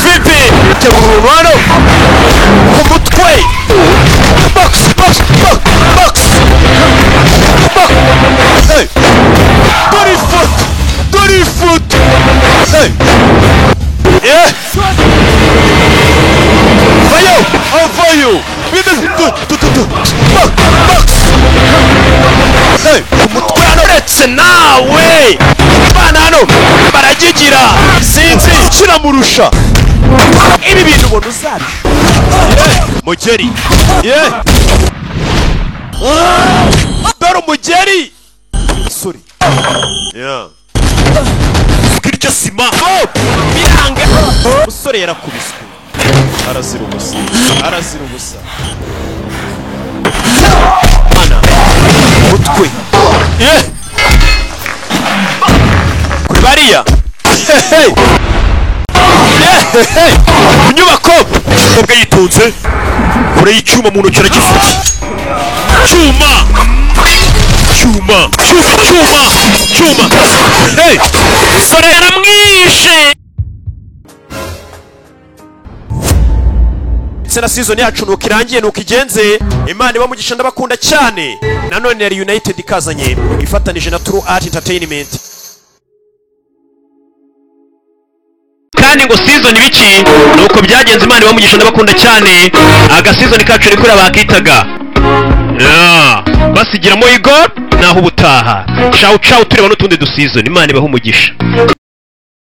vipi terurano kumutwe box hey dirty foot hey yeah vayo with the box hey kumutwe uretse nawe bana hano baragigira sinzi kiramurusha ibi bintu ubona uzabi mugeri dore umugeri sorry kirya sima biranga umusore yarakubiswe arazira ubusa mana mutwe kuri bariya inyubako ubwo yitunze kure y'icyuma mu ntoki aragifite cyuma hey sore yaramwishe na season yacu nuko irangiye nuko igenze Imana iba mugisha ndabakunda cyane nanone yari United ikazanye ifatanije na True Art Entertainment kandi ngo season biki nuko byagenze Imana iba mugisha ndabakunda cyane aga season kacu uri kuri abakitaga basigiramo Igor naho ubutaha ciao tureba n'utundi du season Imana ibaho umugisha